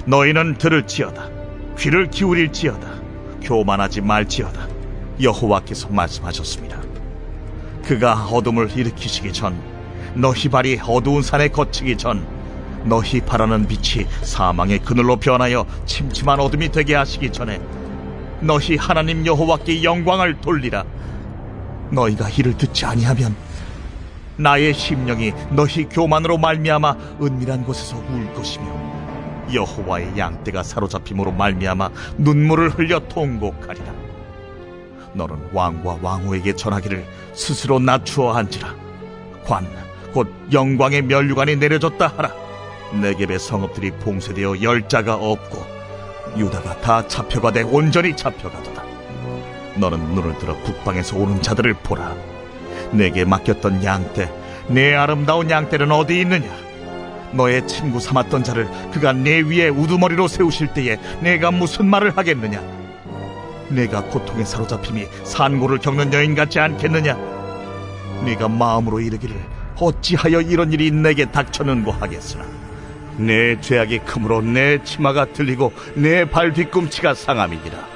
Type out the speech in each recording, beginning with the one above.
너희는 들을지어다. 귀를 기울일지어다. 교만하지 말지어다. 여호와께서 말씀하셨습니다. 그가 어둠을 일으키시기 전, 너희 발이 어두운 산에 거치기 전, 너희 바라는 빛이 사망의 그늘로 변하여 침침한 어둠이 되게 하시기 전에 너희 하나님 여호와께 영광을 돌리라. 너희가 이를 듣지 아니하면 나의 심령이 너희 교만으로 말미암아 은밀한 곳에서 울 것이며 여호와의 양떼가 사로잡힘으로 말미암아 눈물을 흘려 통곡하리라. 너는 왕과 왕후에게 전하기를 스스로 낮추어 앉으라. 관 곧 영광의 면류관이 내려졌다 하라. 네겝의 성읍들이 봉쇄되어 열자가 없고 유다가 다 잡혀가되 온전히 잡혀가도다. 너는 눈을 들어 북방에서 오는 자들을 보라. 내게 맡겼던 양떼, 내 아름다운 양떼는 어디 있느냐? 너의 친구 삼았던 자를 그가 내 위에 우두머리로 세우실 때에 내가 무슨 말을 하겠느냐? 내가 고통에 사로잡힘이 산고를 겪는 여인 같지 않겠느냐? 네가 마음으로 이르기를 어찌하여 이런 일이 내게 닥쳤는고 하겠으나 내 죄악이 크므로 내 치마가 들리고 내 발 뒤꿈치가 상함이니라.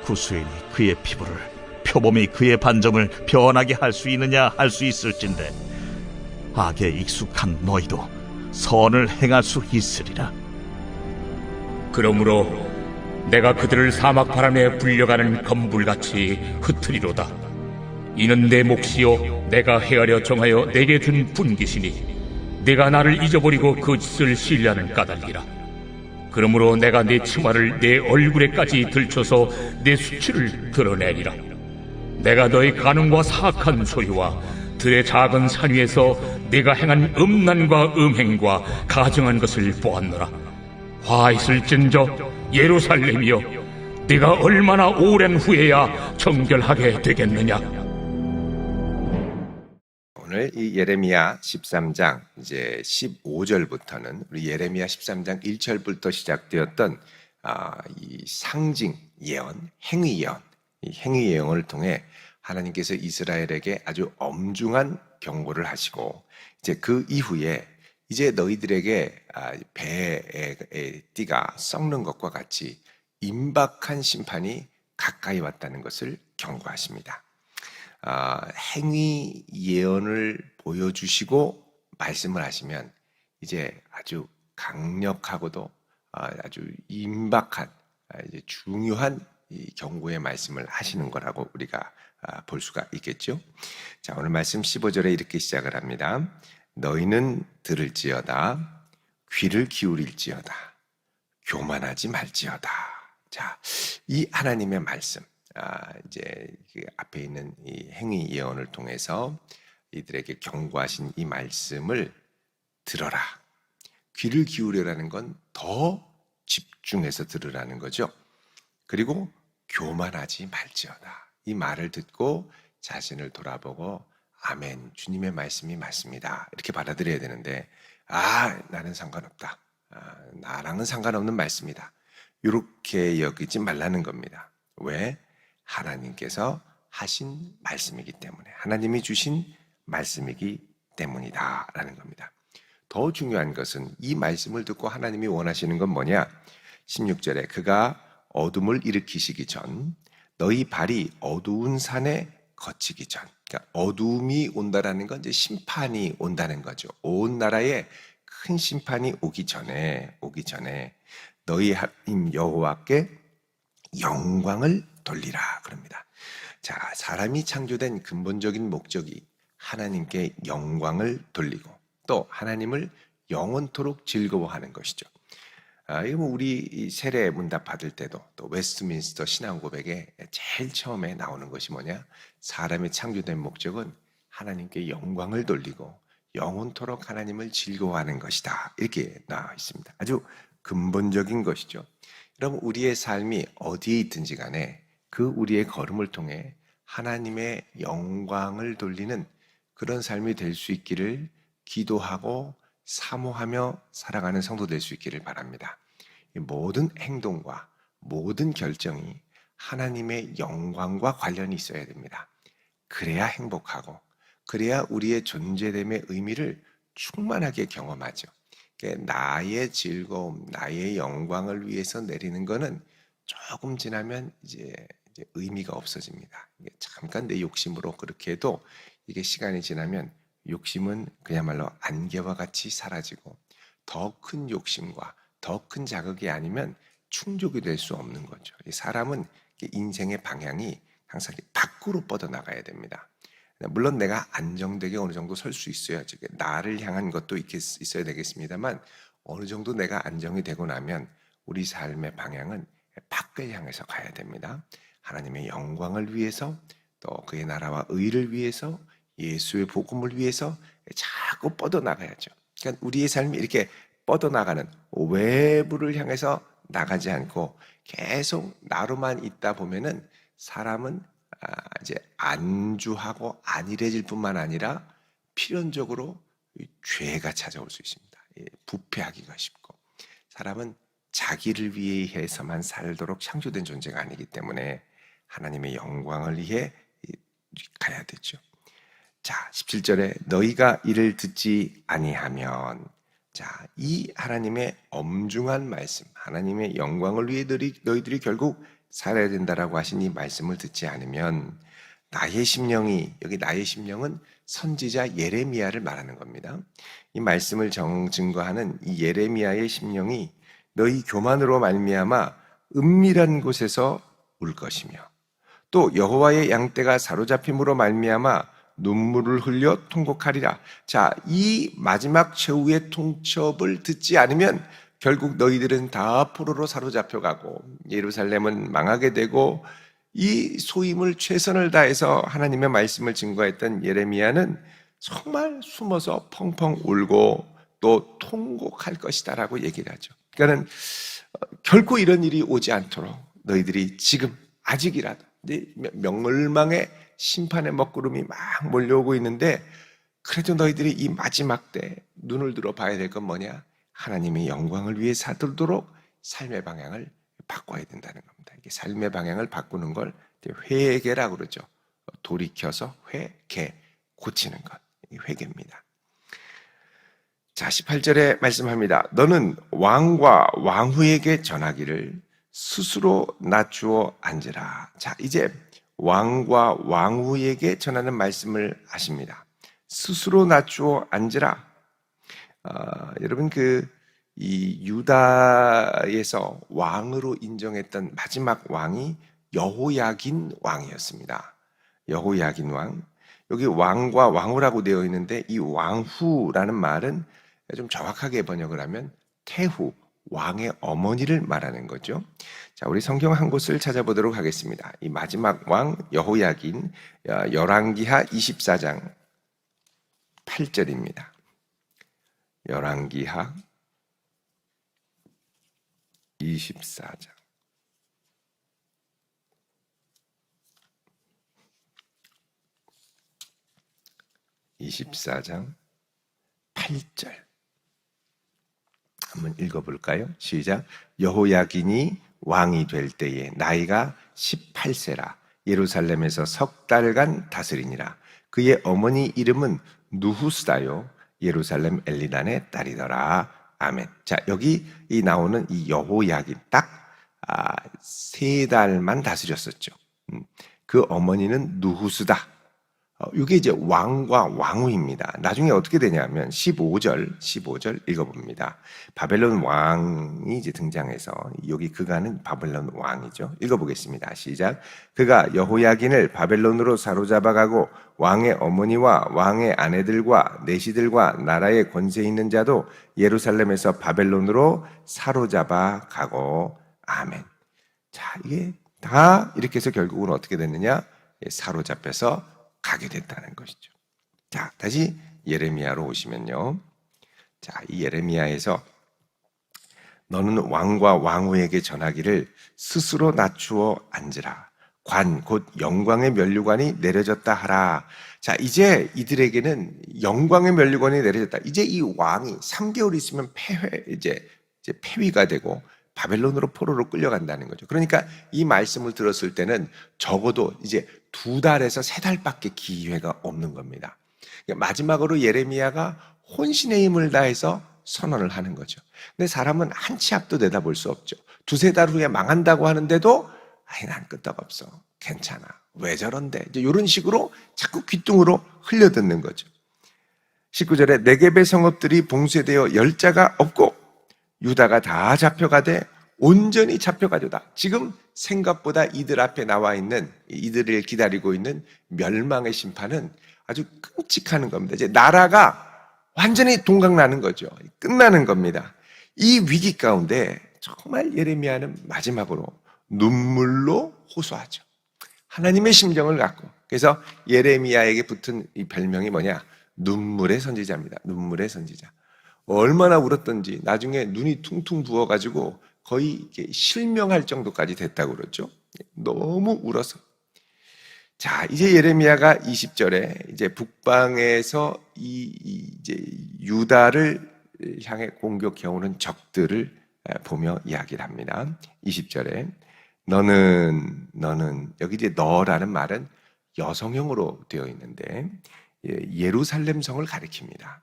구수인이 그의 피부를, 표범이 그의 반점을 변하게 할 수 있느냐 할 수 있을진데 악에 익숙한 너희도 선을 행할 수 있으리라. 그러므로 내가 그들을 사막 바람에 불려가는 검불같이 흩으리로다. 이는 내 몫이요 내가 헤아려 정하여 내게 준 분깃이니 내가 나를 잊어버리고 거짓을 신뢰하는 까닭이라. 그러므로 내가 내 치마를 내 얼굴에까지 들춰서 내 수치를 드러내리라. 내가 너의 간음과 사악한 소리와 들의 작은 산 위에서 네가 행한 음란과 음행과 가증한 것을 보았노라. 화 있을진저 예루살렘이여, 네가 얼마나 오랜 후에야 정결하게 되겠느냐. 오늘 이 예레미야 13장 이제 15절부터는 우리 예레미야 13장 1절부터 시작되었던 이 상징 예언, 행위 예언, 이 행위 예언을 통해 하나님께서 이스라엘에게 아주 엄중한 경고를 하시고 이제 그 이후에 이제 너희들에게 배의 띠가 썩는 것과 같이 임박한 심판이 가까이 왔다는 것을 경고하십니다. 행위 예언을 보여주시고 말씀을 하시면 이제 아주 강력하고도 아주 임박한 이제 중요한 이 경고의 말씀을 하시는 거라고 우리가 볼 수가 있겠죠. 자, 오늘 말씀 15절에 이렇게 시작을 합니다. 너희는 들을지어다, 귀를 기울일지어다, 교만하지 말지어다. 자, 이 하나님의 말씀, 이제 그 앞에 있는 이 행위 예언을 통해서 이들에게 경고하신 이 말씀을 들어라. 귀를 기울여라는 건 더 집중해서 들으라는 거죠. 그리고 교만하지 말지어다. 이 말을 듣고 자신을 돌아보고 아멘, 주님의 말씀이 맞습니다, 이렇게 받아들여야 되는데 나는 상관없다, 나랑은 상관없는 말씀이다, 이렇게 여기지 말라는 겁니다. 왜? 하나님께서 하신 말씀이기 때문에, 하나님이 주신 말씀이기 때문이다 라는 겁니다. 더 중요한 것은 이 말씀을 듣고 하나님이 원하시는 건 뭐냐? 16절에 그가 어둠을 일으키시기 전, 너희 발이 어두운 산에 거치기 전, 그러니까 어둠이 온다라는 건 이제 심판이 온다는 거죠. 온 나라에 큰 심판이 오기 전에 너희 하나님 여호와께 영광을 돌리라 그럽니다. 자, 사람이 창조된 근본적인 목적이 하나님께 영광을 돌리고 또 하나님을 영원토록 즐거워하는 것이죠. 이거 뭐 우리 세례 문답 받을 때도 또 웨스트민스터 신앙 고백에 제일 처음에 나오는 것이 뭐냐? 사람이 창조된 목적은 하나님께 영광을 돌리고 영원토록 하나님을 즐거워하는 것이다, 이렇게 나와 있습니다. 아주 근본적인 것이죠. 여러분, 우리의 삶이 어디에 있든지 간에 그 우리의 걸음을 통해 하나님의 영광을 돌리는 그런 삶이 될 수 있기를 기도하고 사모하며 살아가는 성도 될 수 있기를 바랍니다. 모든 행동과 모든 결정이 하나님의 영광과 관련이 있어야 됩니다. 그래야 행복하고 그래야 우리의 존재됨의 의미를 충만하게 경험하죠. 나의 즐거움, 나의 영광을 위해서 내리는 거는 조금 지나면 이제 의미가 없어집니다. 잠깐 내 욕심으로 그렇게 해도 이게 시간이 지나면 욕심은 그야말로 안개와 같이 사라지고 더 큰 욕심과 더 큰 자극이 아니면 충족이 될 수 없는 거죠. 사람은 인생의 방향이 항상 밖으로 뻗어나가야 됩니다. 물론 내가 안정되게 어느 정도 설 수 있어야지, 나를 향한 것도 있어야 되겠습니다만 어느 정도 내가 안정이 되고 나면 우리 삶의 방향은 밖을 향해서 가야 됩니다. 하나님의 영광을 위해서, 또 그의 나라와 의를 위해서, 예수의 복음을 위해서 자꾸 뻗어나가야죠. 그러니까 우리의 삶이 이렇게 뻗어나가는, 외부를 향해서 나가지 않고 계속 나로만 있다 보면은 사람은 이제 안주하고 안일해질 뿐만 아니라 필연적으로 죄가 찾아올 수 있습니다. 부패하기가 쉽고, 사람은 자기를 위해서만 살도록 창조된 존재가 아니기 때문에 하나님의 영광을 위해 가야 되죠. 자, 17절에 너희가 이를 듣지 아니하면, 자, 이 하나님의 엄중한 말씀, 하나님의 영광을 위해 너희들이 결국 살아야 된다라고 하신 이 말씀을 듣지 않으면 나의 심령이, 여기 나의 심령은 선지자 예레미야를 말하는 겁니다. 이 말씀을 증거하는 이 예레미야의 심령이 너희 교만으로 말미암아 은밀한 곳에서 울 것이며, 또 여호와의 양떼가 사로잡힘으로 말미암아 눈물을 흘려 통곡하리라. 자, 이 마지막 최후의 통첩을 듣지 않으면 결국 너희들은 다 포로로 사로잡혀가고 예루살렘은 망하게 되고, 이 소임을 최선을 다해서 하나님의 말씀을 증거했던 예레미야는 정말 숨어서 펑펑 울고 또 통곡할 것이다라고 얘기를 하죠. 그러니까는 결코 이런 일이 오지 않도록 너희들이 지금 아직이라도, 명멸망의 심판의 먹구름이 막 몰려오고 있는데, 그래도 너희들이 이 마지막 때 눈을 들어 봐야 될 건 뭐냐? 하나님의 영광을 위해 살도록 삶의 방향을 바꿔야 된다는 겁니다. 이게 삶의 방향을 바꾸는 걸 회개라고 그러죠. 돌이켜서 고치는 것, 회개입니다. 자, 18절에 말씀합니다. 너는 왕과 왕후에게 전하기를 스스로 낮추어 앉으라. 자, 이제 왕과 왕후에게 전하는 말씀을 하십니다. 스스로 낮추어 앉으라. 여러분, 이 유다에서 왕으로 인정했던 마지막 왕이 여호야긴 왕이었습니다. 여호야긴 왕. 여기 왕과 왕후라고 되어 있는데, 이 왕후라는 말은 좀 정확하게 번역을 하면 태후, 왕의 어머니를 말하는 거죠. 자, 우리 성경 한 곳을 찾아보도록 하겠습니다. 이 마지막 왕 여호야긴, 열왕기하 24장 8절입니다. 열왕기하 24장 8절 한번 읽어볼까요? 시작. 여호야긴이 왕이 될 때에 나이가 18세라 예루살렘에서 석 달간 다스리니라. 그의 어머니 이름은 누후스다요 예루살렘 엘리단의 딸이더라. 아멘. 자, 여기 나오는 이 여호야긴 딱 3달만 다스렸었죠. 그 어머니는 누후스다. 이게 이제 왕과 왕후입니다. 나중에 어떻게 되냐면 15절 읽어봅니다. 바벨론 왕이 이제 등장해서, 여기 그가는 바벨론 왕이죠. 읽어보겠습니다. 시작. 그가 여호야긴을 바벨론으로 사로잡아가고 왕의 어머니와 왕의 아내들과 내시들과 나라의 권세 있는 자도 예루살렘에서 바벨론으로 사로잡아 가고. 아멘. 자, 이게 다 이렇게 해서 결국은 어떻게 됐느냐? 사로잡혀서 가게 됐다는 것이죠. 자, 다시 예레미야로 오시면요. 자, 이 예레미야에서 너는 왕과 왕후에게 전하기를 스스로 낮추어 앉으라. 관, 곧 영광의 면류관이 내려졌다 하라. 자, 이제 이들에게는 영광의 면류관이 내려졌다. 이제 이 왕이 3개월 있으면 이제 폐위가 되고 바벨론으로 포로로 끌려간다는 거죠. 그러니까 이 말씀을 들었을 때는 적어도 이제 2달에서 3달밖에 기회가 없는 겁니다. 마지막으로 예레미야가 혼신의 힘을 다해서 선언을 하는 거죠. 근데 사람은 한 치 앞도 내다볼 수 없죠. 두세 달 후에 망한다고 하는데도 아이 난 끄떡없어. 괜찮아. 왜 저런데? 이제 이런 식으로 자꾸 귓등으로 흘려듣는 거죠. 19절에 네겝의 성읍들이 봉쇄되어 열자가 없고 유다가 다 잡혀가되 온전히 잡혀가도다. 지금 생각보다 이들 앞에 나와 있는, 이들을 기다리고 있는 멸망의 심판은 아주 끔찍한 겁니다. 이제 나라가 완전히 동강나는 거죠. 끝나는 겁니다. 이 위기 가운데 정말 예레미야는 마지막으로 눈물로 호소하죠. 하나님의 심정을 갖고. 그래서 예레미야에게 붙은 이 별명이 뭐냐? 눈물의 선지자입니다. 눈물의 선지자. 얼마나 울었던지 나중에 눈이 퉁퉁 부어가지고 거의 이렇게 실명할 정도까지 됐다고 그러죠. 너무 울어서. 자, 이제 예레미야가 20절에 이제 북방에서 이제 유다를 향해 공격해오는 적들을 보며 이야기를 합니다. 20절에 너는 여기 이제 너라는 말은 여성형으로 되어 있는데 예루살렘 성을 가리킵니다.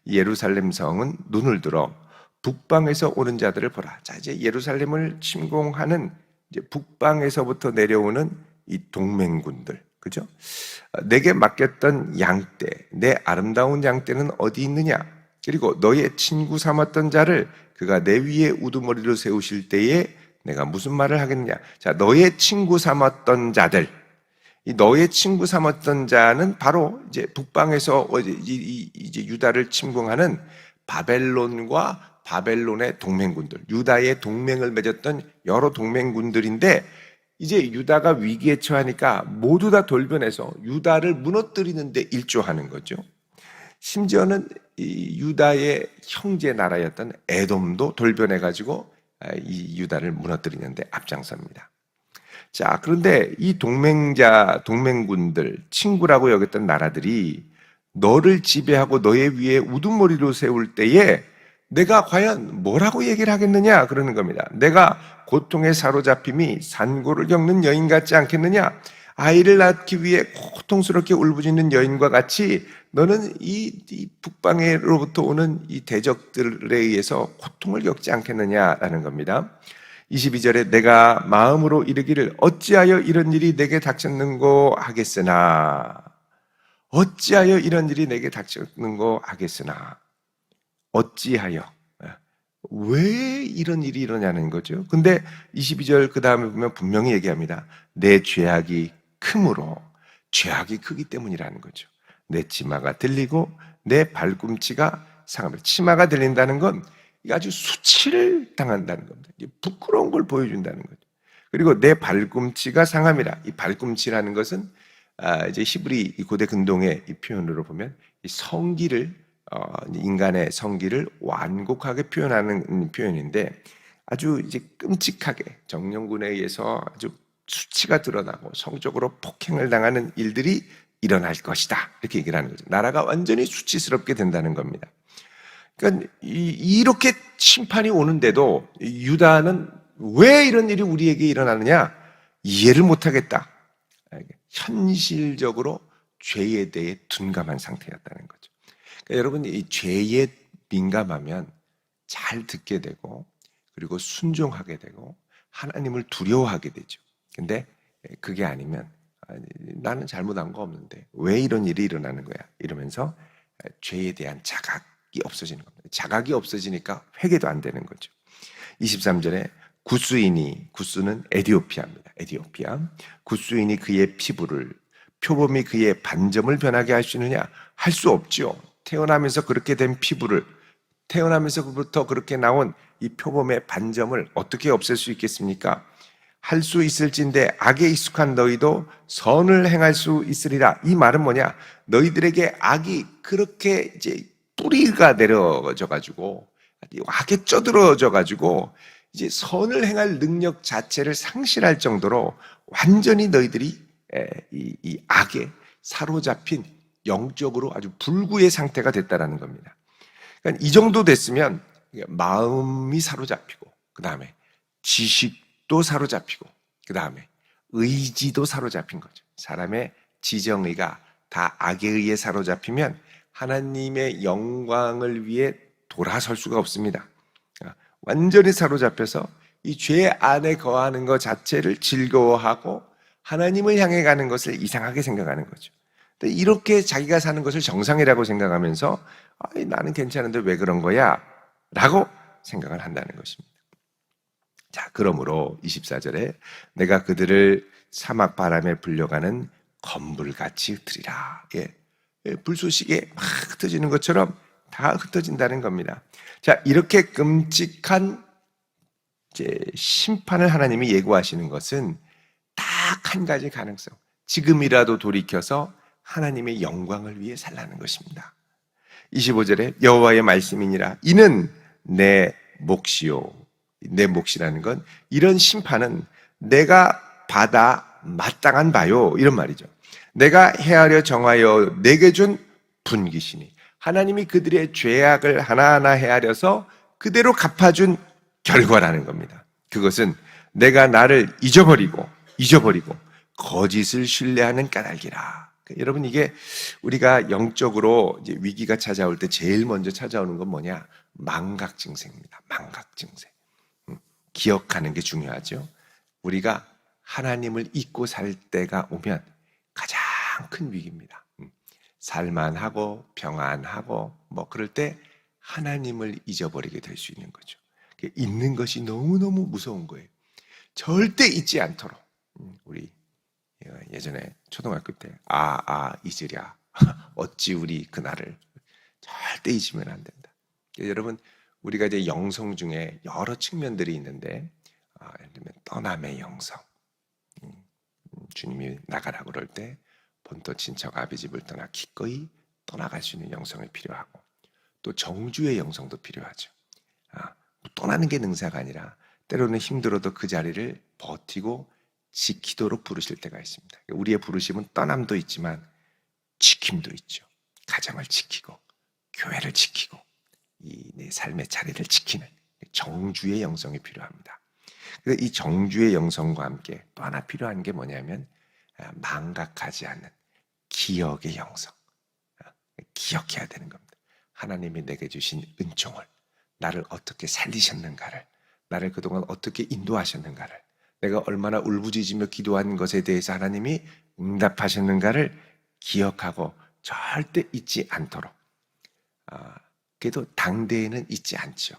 예루살렘 성은 눈을 들어 북방에서 오는 자들을 보라. 자, 이제 예루살렘을 침공하는 이제 북방에서부터 내려오는 이 동맹군들, 그죠? 내게 맡겼던 양떼, 내 아름다운 양떼는 어디 있느냐? 그리고 너의 친구 삼았던 자를 그가 내 위에 우두머리로 세우실 때에 내가 무슨 말을 하겠느냐? 자, 너의 친구 삼았던 자들, 이 너의 친구 삼았던 자는 바로 이제 북방에서 이제 유다를 침공하는 바벨론과 바벨론의 동맹군들, 유다의 동맹을 맺었던 여러 동맹군들인데 이제 유다가 위기에 처하니까 모두 다 돌변해서 유다를 무너뜨리는데 일조하는 거죠. 심지어는 이 유다의 형제 나라였던 에돔도 돌변해가지고 이 유다를 무너뜨리는데 앞장섭니다. 자, 그런데 이 동맹군들, 친구라고 여겼던 나라들이 너를 지배하고 너의 위에 우두머리로 세울 때에 내가 과연 뭐라고 얘기를 하겠느냐 그러는 겁니다. 내가 고통에 사로잡힘이 산고를 겪는 여인 같지 않겠느냐? 아이를 낳기 위해 고통스럽게 울부짖는 여인과 같이 너는 이 북방으로부터 오는 이 대적들에 의해서 고통을 겪지 않겠느냐라는 겁니다. 22절에 내가 마음으로 이르기를 어찌하여 이런 일이 내게 닥쳤는고 하겠으나 어찌하여 이런 일이 내게 닥쳤는고 하겠으나 어찌하여 왜 이런 일이 일어나는 거죠? 근데 22절 그 다음에 보면 분명히 얘기합니다. 내 죄악이 크므로 죄악이 크기 때문이라는 거죠. 내 치마가 들리고 내 발꿈치가 상합니다. 치마가 들린다는 건 아주 수치를 당한다는 겁니다. 부끄러운 걸 보여준다는 거죠. 그리고 내 발꿈치가 상함이라. 이 발꿈치라는 것은 이제 히브리 고대 근동의 이 표현으로 보면 이 성기를 인간의 성기를 완곡하게 표현하는 표현인데 아주 이제 끔찍하게 정령군에 의해서 아주 수치가 드러나고 성적으로 폭행을 당하는 일들이 일어날 것이다. 이렇게 얘기를 하는 거죠. 나라가 완전히 수치스럽게 된다는 겁니다. 그러니까 이렇게 심판이 오는데도 유다는 왜 이런 일이 우리에게 일어나느냐? 이해를 못하겠다. 현실적으로 죄에 대해 둔감한 상태였다는 거죠. 그러니까 여러분, 이 죄에 민감하면 잘 듣게 되고 그리고 순종하게 되고 하나님을 두려워하게 되죠. 근데 그게 아니면 나는 잘못한 거 없는데 왜 이런 일이 일어나는 거야? 이러면서 죄에 대한 자각이 없어지는 겁니다. 자각이 없어지니까 회개도 안 되는 거죠. 23절에 구스는 에디오피아입니다. 에디오피아. 구스인이 그의 피부를 표범이 그의 반점을 변하게 할 수 있느냐? 할 수 없죠. 태어나면서 그렇게 된 피부를 태어나면서부터 그렇게 나온 이 표범의 반점을 어떻게 없앨 수 있겠습니까? 할 수 있을진데 악에 익숙한 너희도 선을 행할 수 있으리라. 이 말은 뭐냐? 너희들에게 악이 그렇게 이제 뿌리가 내려져 가지고 악에 쪄들어져 가지고 이제 선을 행할 능력 자체를 상실할 정도로 완전히 너희들이 이 악에 사로잡힌 영적으로 아주 불구의 상태가 됐다라는 겁니다. 그러니까 이 정도 됐으면 마음이 사로잡히고 그 다음에 지식도 사로잡히고 그 다음에 의지도 사로잡힌 거죠. 사람의 지정의가 다 악에 의해 사로잡히면 하나님의 영광을 위해 돌아설 수가 없습니다. 완전히 사로잡혀서 이 죄 안에 거하는 것 자체를 즐거워하고 하나님을 향해 가는 것을 이상하게 생각하는 거죠. 근데 이렇게 자기가 사는 것을 정상이라고 생각하면서 나는 괜찮은데 왜 그런 거야? 라고 생각을 한다는 것입니다. 자, 그러므로 24절에 내가 그들을 사막 바람에 불려가는 건불같이 흩으리라. 불쏘시개 막 흩어지는 것처럼 다 흩어진다는 겁니다. 자, 이렇게 끔찍한 심판을 하나님이 예고하시는 것은 딱 한 가지 가능성. 지금이라도 돌이켜서 하나님의 영광을 위해 살라는 것입니다. 25절에 여호와의 말씀이니라. 이는 내 몫이요. 내 몫이라는 건 이런 심판은 내가 받아 마땅한 바요. 이런 말이죠. 내가 헤아려 정하여 내게 준 분깃이니. 하나님이 그들의 죄악을 하나하나 헤아려서 그대로 갚아준 결과라는 겁니다. 그것은 내가 나를 잊어버리고 거짓을 신뢰하는 까닭이라. 여러분, 이게 우리가 영적으로 이제 위기가 찾아올 때 제일 먼저 찾아오는 건 뭐냐? 망각 증세입니다. 망각 증세. 기억하는 게 중요하죠. 우리가 하나님을 잊고 살 때가 오면 가장 큰 위기입니다. 살만하고 평안하고 뭐 그럴 때 하나님을 잊어버리게 될 수 있는 거죠. 잊는 것이 너무너무 무서운 거예요. 절대 잊지 않도록. 우리 예전에 초등학교 때 잊으랴. 어찌 우리 그날을 절대 잊으면 안 된다. 여러분, 우리가 이제 영성 중에 여러 측면들이 있는데 예를 들면 떠남의 영성. 주님이 나가라고 그럴 때 본토 친척 아비 집을 떠나 기꺼이 떠나갈 수 있는 영성이 필요하고, 또 정주의 영성도 필요하죠. 떠나는 게 능사가 아니라 때로는 힘들어도 그 자리를 버티고 지키도록 부르실 때가 있습니다. 우리의 부르심은 떠남도 있지만 지킴도 있죠. 가정을 지키고 교회를 지키고 이 내 삶의 자리를 지키는 정주의 영성이 필요합니다. 그래서 이 정주의 영성과 함께 또 하나 필요한 게 뭐냐면 망각하지 않는 기억의 영성. 기억해야 되는 겁니다. 하나님이 내게 주신 은총을, 나를 어떻게 살리셨는가를, 나를 그동안 어떻게 인도하셨는가를, 내가 얼마나 울부짖으며 기도한 것에 대해서 하나님이 응답하셨는가를 기억하고 절대 잊지 않도록. 그래도 당대에는 잊지 않죠.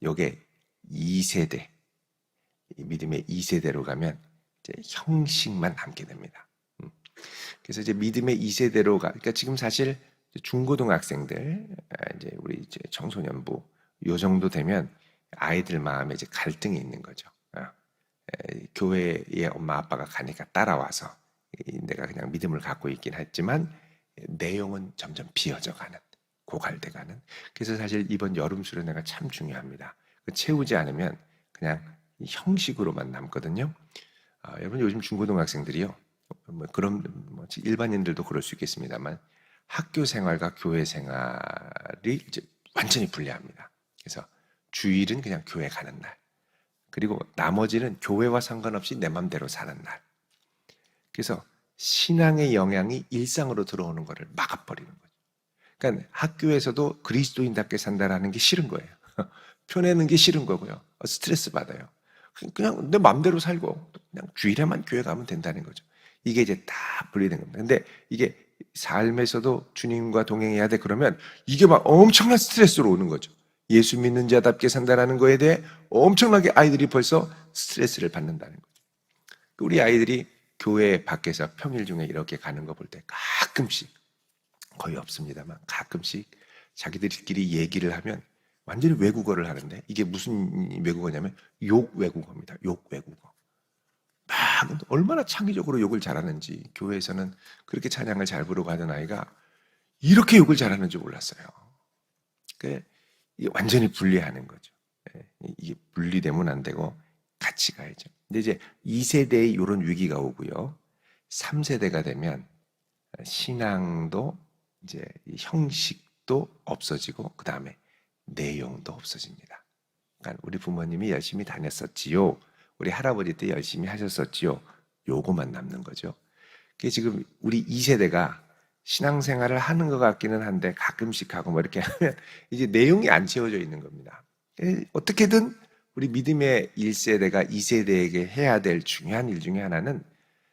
요게 2세대, 믿음의 2세대로 가면 이제 형식만 남게 됩니다. 그래서 이제 믿음의 2세대로 그러니까 지금 사실 중고등학생들, 이제 우리 이제 청소년부 요 정도 되면 아이들 마음에 이제 갈등이 있는 거죠. 교회에 엄마 아빠가 가니까 따라와서 내가 그냥 믿음을 갖고 있긴 했지만 내용은 점점 비어져 가는, 고갈돼 가는. 그래서 사실 이번 여름 수련회가 참 중요합니다. 채우지 않으면 그냥 형식으로만 남거든요. 여러분, 요즘 중고등학생들이요, 그럼 일반인들도 그럴 수 있겠습니다만 학교 생활과 교회 생활이 이제 완전히 분리합니다. 그래서 주일은 그냥 교회 가는 날, 그리고 나머지는 교회와 상관없이 내 맘대로 사는 날. 그래서 신앙의 영향이 일상으로 들어오는 것을 막아버리는 거죠. 그러니까 학교에서도 그리스도인답게 산다라는 게 싫은 거예요. 표내는 게 싫은 거고요. 스트레스 받아요. 그냥 내 맘대로 살고 그냥 주일에만 교회 가면 된다는 거죠. 이게 이제 다 분리된 겁니다. 근데 이게 삶에서도 주님과 동행해야 돼 그러면 이게 막 엄청난 스트레스로 오는 거죠. 예수 믿는 자답게 산다라는 거에 대해 엄청나게 아이들이 벌써 스트레스를 받는다는 거죠. 우리 아이들이 교회 밖에서 평일 중에 이렇게 가는 거 볼 때 가끔씩, 거의 없습니다만 가끔씩 자기들끼리 얘기를 하면 완전히 외국어를 하는데, 이게 무슨 외국어냐면 욕 외국어입니다. 욕 외국어. 막 얼마나 창의적으로 욕을 잘하는지, 교회에서는 그렇게 찬양을 잘 부르고 하던 아이가 이렇게 욕을 잘하는 줄 몰랐어요. 이게 완전히 분리하는 거죠. 이게 분리되면 안 되고 같이 가야죠. 근데 이제 2세대의 이런 위기가 오고요. 3세대가 되면 신앙도 이제 형식도 없어지고 그 다음에 내용도 없어집니다. 그러니까 우리 부모님이 열심히 다녔었지요. 우리 할아버지 때 열심히 하셨었지요. 요거만 남는 거죠. 그게 지금 우리 2세대가 신앙생활을 하는 것 같기는 한데 가끔씩 하고 뭐 이렇게 하면 이제 내용이 안 채워져 있는 겁니다. 어떻게든 우리 믿음의 1세대가 2세대에게 해야 될 중요한 일 중에 하나는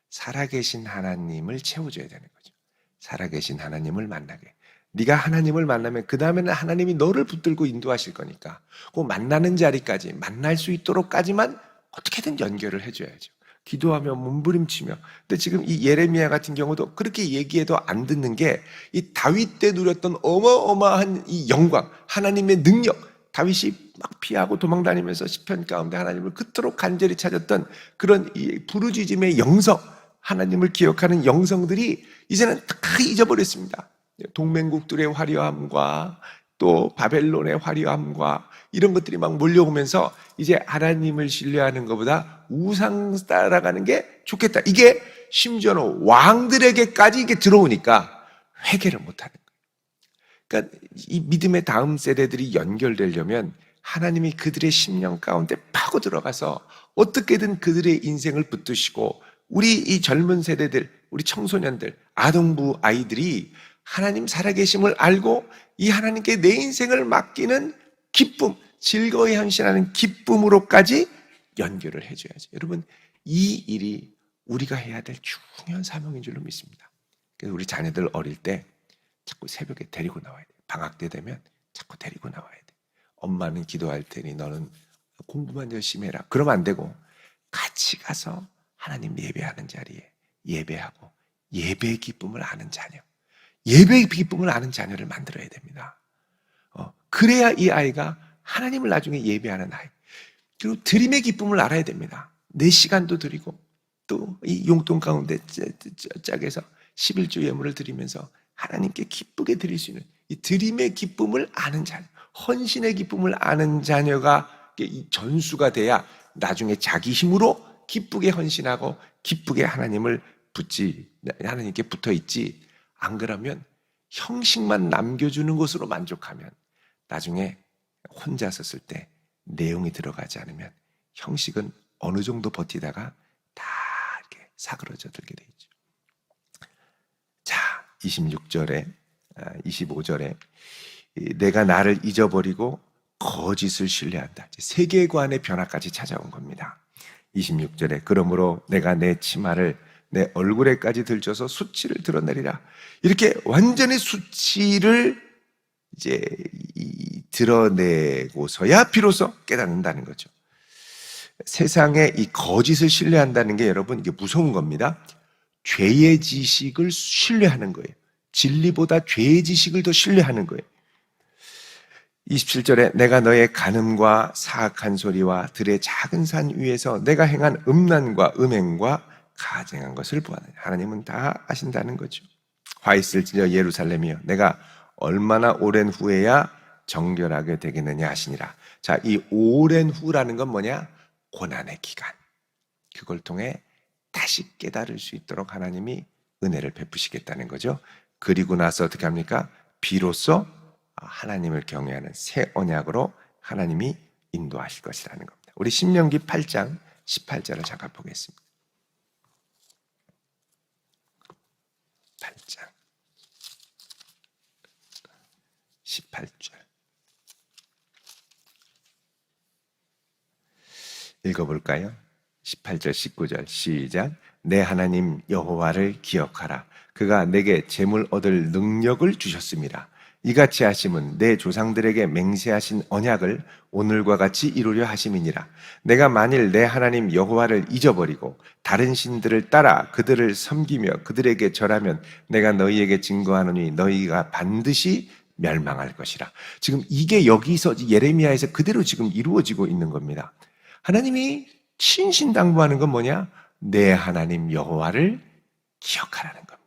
살아계신 하나님을 채워줘야 되는 거죠. 살아계신 하나님을 만나게. 네가 하나님을 만나면 그 다음에는 하나님이 너를 붙들고 인도하실 거니까 그 만나는 자리까지, 만날 수 있도록까지만 어떻게든 연결을 해줘야죠. 기도하며 몸부림치며. 근데 지금 이 예레미야 같은 경우도 그렇게 얘기해도 안 듣는 게 이 다윗 때 누렸던 어마어마한 이 영광, 하나님의 능력, 다윗이 막 피하고 도망다니면서 시편 가운데 하나님을 그토록 간절히 찾았던 그런 이 부르짖음의 영성, 하나님을 기억하는 영성들이 이제는 다 잊어버렸습니다. 동맹국들의 화려함과 또 바벨론의 화려함과 이런 것들이 막 몰려오면서 이제 하나님을 신뢰하는 것보다 우상 따라가는 게 좋겠다. 이게 심지어는 왕들에게까지 이게 들어오니까 회개를 못하는 거예요. 그러니까 이 믿음의 다음 세대들이 연결되려면 하나님이 그들의 심령 가운데 파고 들어가서 어떻게든 그들의 인생을 붙드시고 우리 이 젊은 세대들, 우리 청소년들, 아동부 아이들이 하나님 살아계심을 알고 이 하나님께 내 인생을 맡기는 기쁨, 즐거이 헌신하는 기쁨으로까지 연결을 해줘야죠. 여러분, 이 일이 우리가 해야 될 중요한 사명인 줄로 믿습니다. 그래서 우리 자녀들 어릴 때 자꾸 새벽에 데리고 나와야 돼. 방학 때 되면 자꾸 데리고 나와야 돼. 엄마는 기도할 테니 너는 공부만 열심히 해라. 그러면 안 되고 같이 가서 하나님 예배하는 자리에 예배하고 예배의 기쁨을 아는 자녀, 예배의 기쁨을 아는 자녀를 만들어야 됩니다. 그래야 이 아이가 하나님을 나중에 예배하는 아이, 그리고 드림의 기쁨을 알아야 됩니다. 내 시간도 드리고 또 이 용돈 가운데 짝에서 11조 예물을 드리면서 하나님께 기쁘게 드릴 수 있는 이 드림의 기쁨을 아는 자녀, 헌신의 기쁨을 아는 자녀가 전수가 돼야 나중에 자기 힘으로 기쁘게 헌신하고 기쁘게 하나님께 붙어 있지. 안 그러면 형식만 남겨주는 것으로 만족하면 나중에 혼자 섰을 때 내용이 들어가지 않으면 형식은 어느 정도 버티다가 다 이렇게 사그러져 들게 돼 있죠. 자, 26절에 25절에 내가 나를 잊어버리고 거짓을 신뢰한다. 세계관의 변화까지 찾아온 겁니다. 26절에 그러므로 내가 내 치마를 내 얼굴에까지 들쳐서 수치를 드러내리라. 이렇게 완전히 수치를 이제 드러내고서야 비로소 깨닫는다는 거죠. 세상에 이 거짓을 신뢰한다는 게 여러분 이게 무서운 겁니다. 죄의 지식을 신뢰하는 거예요. 진리보다 죄의 지식을 더 신뢰하는 거예요. 27절에 내가 너의 간음과 사악한 소리와 들의 작은 산 위에서 내가 행한 음란과 음행과 가증한 것을 보았느냐. 하나님은 다 아신다는 거죠. 화 있을지여 예루살렘이여 내가 얼마나 오랜 후에야 정결하게 되겠느냐 하시니라. 자, 이 오랜 후라는 건 뭐냐? 고난의 기간. 그걸 통해 다시 깨달을 수 있도록 하나님이 은혜를 베푸시겠다는 거죠. 그리고 나서 어떻게 합니까? 비로소 하나님을 경외하는 새 언약으로 하나님이 인도하실 것이라는 겁니다. 우리 신명기 8장 18절을 잠깐 보겠습니다. 8장 18절 읽어볼까요? 18절 19절 시작. 내 하나님 여호와를 기억하라. 그가 내게 재물 얻을 능력을 주셨습니다. 이같이 하심은 내 조상들에게 맹세하신 언약을 오늘과 같이 이루려 하심이니라. 내가 만일 내 하나님 여호와를 잊어버리고 다른 신들을 따라 그들을 섬기며 그들에게 절하면 내가 너희에게 증거하노니 너희가 반드시 멸망할 것이라. 지금 이게 여기서 예레미야에서 그대로 지금 이루어지고 있는 겁니다. 하나님이 신신당부하는 건 뭐냐? 내 하나님 여호와를 기억하라는 겁니다.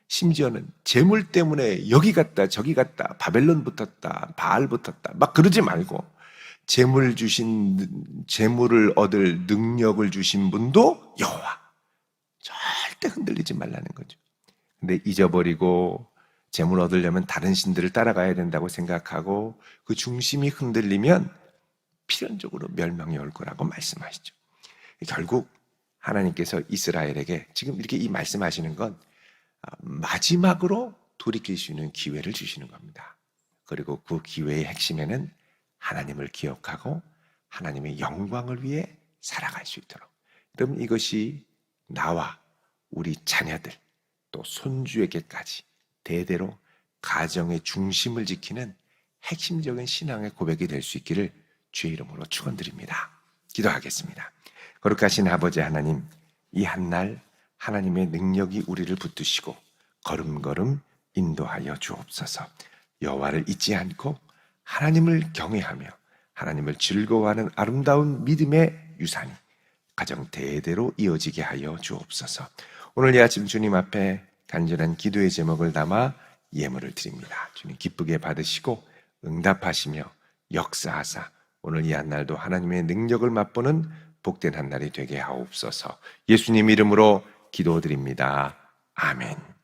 심지어는 재물 때문에 여기 갔다 저기 갔다 바벨론 붙었다 바알 붙었다 막 그러지 말고 재물을 얻을 능력을 주신 분도 여호와. 절대 흔들리지 말라는 거죠. 근데 잊어버리고 재물 얻으려면 다른 신들을 따라가야 된다고 생각하고 그 중심이 흔들리면 필연적으로 멸망이 올 거라고 말씀하시죠. 결국 하나님께서 이스라엘에게 지금 이렇게 이 말씀하시는 건 마지막으로 돌이킬 수 있는 기회를 주시는 겁니다. 그리고 그 기회의 핵심에는 하나님을 기억하고 하나님의 영광을 위해 살아갈 수 있도록. 여러분, 이것이 나와 우리 자녀들 또 손주에게까지 대대로 가정의 중심을 지키는 핵심적인 신앙의 고백이 될 수 있기를 주의 이름으로 축원드립니다. 기도하겠습니다. 거룩하신 아버지 하나님, 이 한날 하나님의 능력이 우리를 붙드시고 걸음걸음 인도하여 주옵소서. 여호와를 잊지 않고 하나님을 경외하며 하나님을 즐거워하는 아름다운 믿음의 유산이 가정 대대로 이어지게 하여 주옵소서. 오늘 이 아침 주님 앞에 간절한 기도의 제목을 담아 예물을 드립니다. 주님 기쁘게 받으시고 응답하시며 역사하사 오늘 이 한날도 하나님의 능력을 맛보는 복된 한날이 되게 하옵소서. 예수님 이름으로 기도드립니다. 아멘.